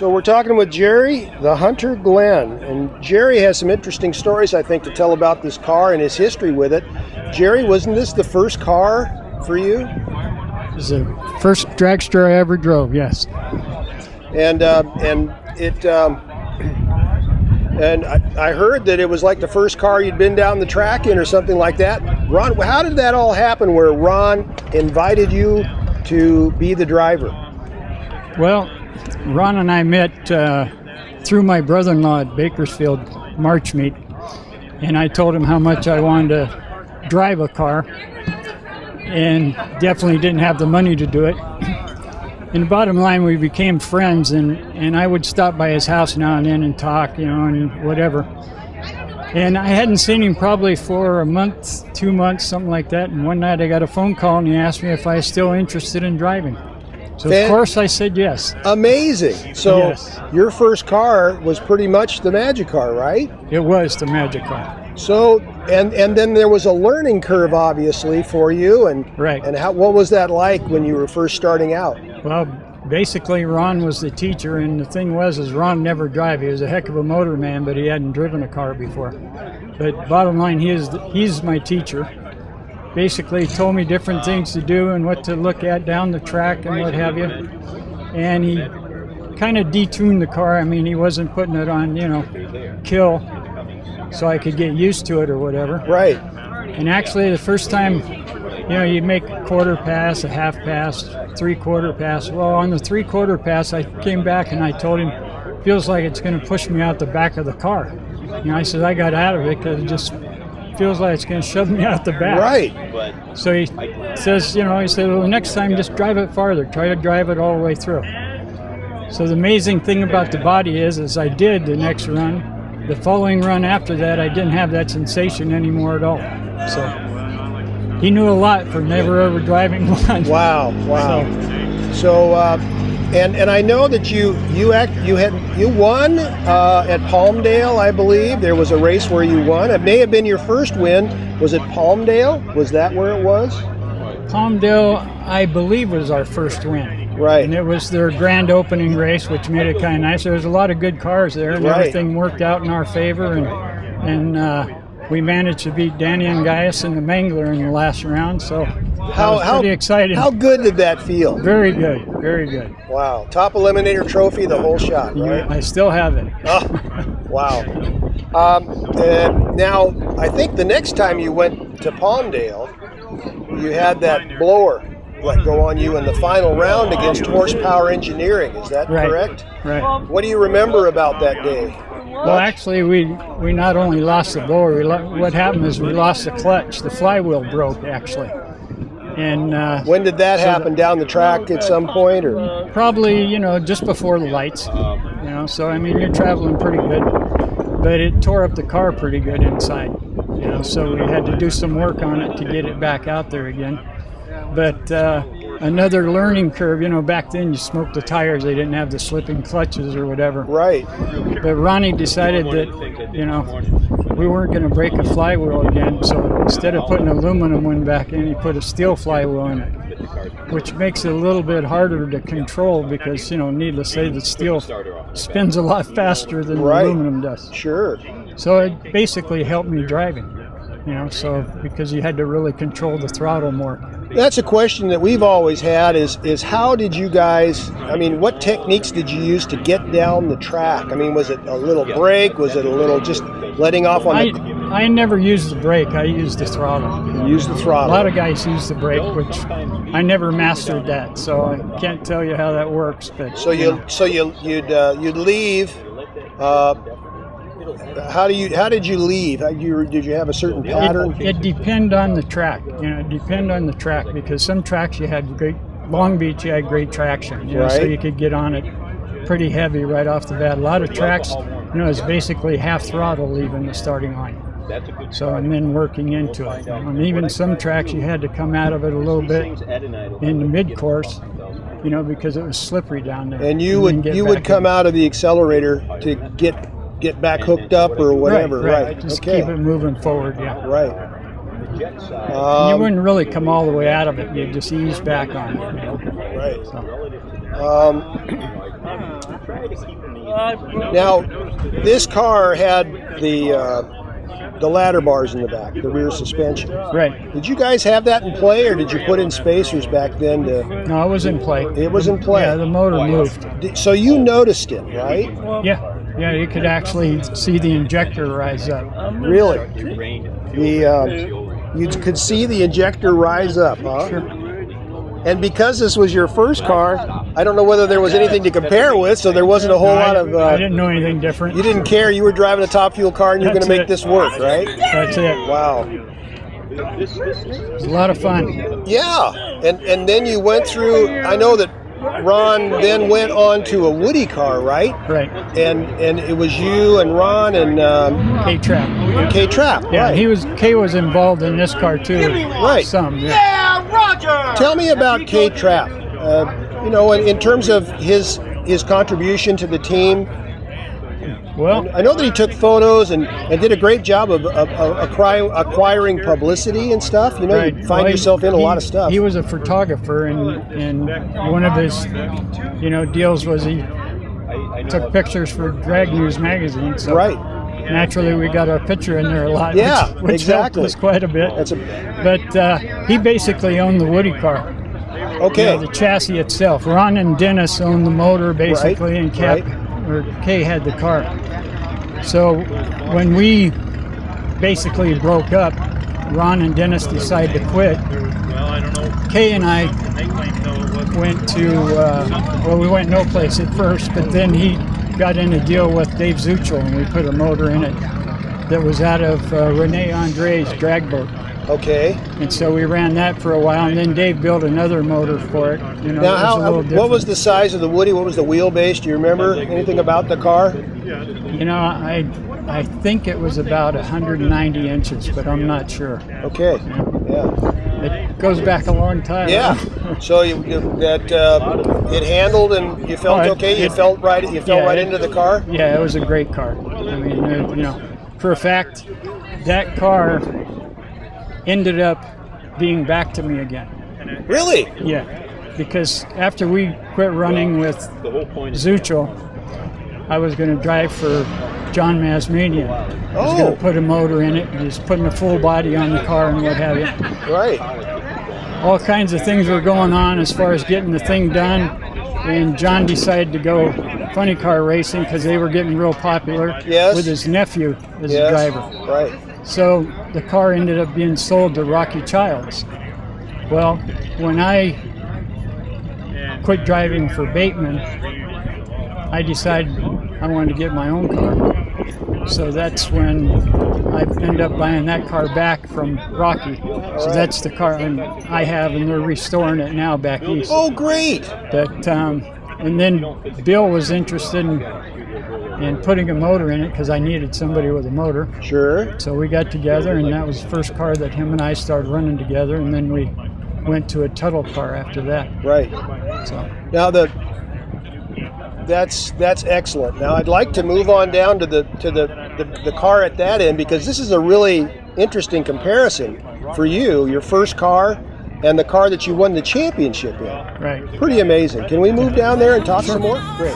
So we're talking with Jerry, the Hunter Glenn, and Jerry has some interesting stories, I think, to tell about this car and his history with it. Jerry, wasn't this the first car for you? It was the first dragster I ever drove, yes. And I heard that it was like the first car you'd been down the track in or something like that. Ron, how did that all happen where Ron invited you to be the driver? Well, Ron and I met through my brother-in-law at Bakersfield March Meet, and I told him how much I wanted to drive a car and definitely didn't have the money to do it. And the bottom line, we became friends, and I would stop by his house now and then and talk, and whatever. And I hadn't seen him probably for a month, 2 months, something like that. And one night I got a phone call and he asked me if I was still interested in driving. So of course I said yes. Amazing. So yes. Your first car was pretty much the Magic car, right? It was the Magic car. So, and then there was a learning curve, obviously, for you. And right. And what was that like when you were first starting out? Well, basically Ron was the teacher, and the thing was Ron never drove. He was a heck of a motorman, but he hadn't driven a car before. But bottom line, he's my teacher. Basically told me different things to do and what to look at down the track and what have you. And he kind of detuned the car. I mean, he wasn't putting it on, kill, so I could get used to it or whatever. Right. And actually the first time, you make a quarter pass, a half pass, 3/4 pass. Well, on the 3/4 pass, I came back and I told him, feels like it's going to push me out the back of the car. I said, I got out of it because it just feels like it's going to shove me out the back. Right. So he says, he said, well, next time just drive it farther. Try to drive it all the way through. So the amazing thing about the body is I did the next run. The following run after that, I didn't have that sensation anymore at all. So he knew a lot for never ever driving one. Wow. So and I know that you won at Palmdale, I believe. There was a race where you won. It may have been your first win. Was it Palmdale? Was that where it was? Palmdale, I believe, was our first win. Right. And it was their grand opening race, which made it kind of nice. There was a lot of good cars there, and everything worked out in our favor. And we managed to beat Danny and Gaius in the Mangler in the last round. So how pretty exciting. How good did that feel? Very good, very good. Wow. Top Eliminator trophy, the whole shot, right? I still have it. Oh, wow. Now, I think the next time you went to Palmdale, you had that blower let go on you in the final round against Horsepower Engineering. Is that correct? Right. What do you remember about that day? Well, actually, we not only lost the blower. What happened is we lost the clutch. The flywheel broke, actually. And when did that happen? Down the track at some point, or probably just before the lights. So I mean you're traveling pretty good, but it tore up the car pretty good inside. So we had to do some work on it to get it back out there again. But another learning curve. Back then you smoked the tires; they didn't have the slipping clutches or whatever. Right. But Ronnie decided that we weren't going to break a flywheel again, so instead of putting an aluminum one back in, he put a steel flywheel in it, which makes it a little bit harder to control because, needless to say, the steel spins a lot faster than the aluminum does. Sure. So it basically helped me driving, so because you had to really control the throttle more. That's a question that we've always had is how did you guys, what techniques did you use to get down the track? Was it a little brake? Was it a little just letting off on I never used the brake. I used the throttle. You used the throttle. A lot of guys use the brake, which I never mastered that, so I can't tell you how that works. But so you'd leave. How did you leave? Did you have a certain pattern? It depended on the track. It depended on the track because some tracks you had great. Long Beach, you had great traction. So you could get on it pretty heavy right off the bat. A lot of tracks, it's basically half throttle leaving the starting line. So and then working into it. Even some tracks you had to come out of it a little bit in the mid-course, because it was slippery down there. And you would come out of the accelerator to get back hooked up or whatever, right? Just keep it moving forward, Right. You wouldn't really come all the way out of it. You'd just ease back on it. Right. So. Now, this car had the ladder bars in the back, the rear suspension. Right. Did you guys have that in play, or did you put in spacers back then? No, it was in play. It was in play. Yeah, the motor moved. So you noticed it, right? Yeah, you could actually see the injector rise up. Really? You could see the injector rise up, huh? Sure. And because this was your first car, I don't know whether there was anything to compare with, so there wasn't a whole lot of... I didn't know anything different. You didn't care. You were driving a top fuel car and you were going to make this work, right? That's it. Wow. It was a lot of fun. Yeah. And then you went through... I know that Ron then went on to a Woody car, right? Right. And it was you and Ron and... K-Trap. K-Trap, Yeah, right. K was involved in this car too. Right. Some, yeah. Tell me about K-Trap. In terms of his contribution to the team. Well, I know that he took photos and did a great job of acquiring publicity and stuff. You right. you find yourself in a lot of stuff. He was a photographer, and one of his, deals was he took pictures for Drag News magazine. So right. Naturally, we got our picture in there a lot. Yeah, which exactly. helped us quite a bit. But he basically owned the Woody car. Okay. The chassis itself. Ron and Dennis owned the motor basically, and Kay had the car. So when we basically broke up, Ron and Dennis decided to quit. Kay and I went to, we went no place at first, but then he got in a deal with Dave Zuchel, and we put a motor in it that was out of Rene Andre's drag boat. Okay. And so we ran that for a while, and then Dave built another motor for it. Now, what was the size of the Woody? What was the wheelbase? Do you remember anything about the car? I think it was about 190 inches, but I'm not sure. Okay. Yeah. It goes back a long time. Yeah. So it handled and you felt okay. You felt right into the car. Yeah, it was a great car. I mean, for a fact, that car ended up being back to me again. Really? Yeah, because after we quit running with Zuchel, I was going to drive for John Masmanian. I was going to put a motor in it, and just putting a full body on the car and what have you. Right. All kinds of things were going on as far as getting the thing done, and John decided to go funny car racing because they were getting real popular with his nephew as a driver. Right. So the car ended up being sold to Rocky Childs. Well, when I quit driving for Bateman, I decided I wanted to get my own car. So that's when I ended up buying that car back from Rocky. So that's the car I have, and they're restoring it now back east. Oh, great! But and then Bill was interested in putting a motor in it because I needed somebody with a motor. Sure. So we got together, and that was the first car that him and I started running together, and then we went to a Tuttle car after that. Right. So now that's excellent. Now I'd like to move on down to the car at that end, because this is a really interesting comparison for you, your first car and the car that you won the championship in. Right. Pretty amazing. Can we move down there and talk some more? Great.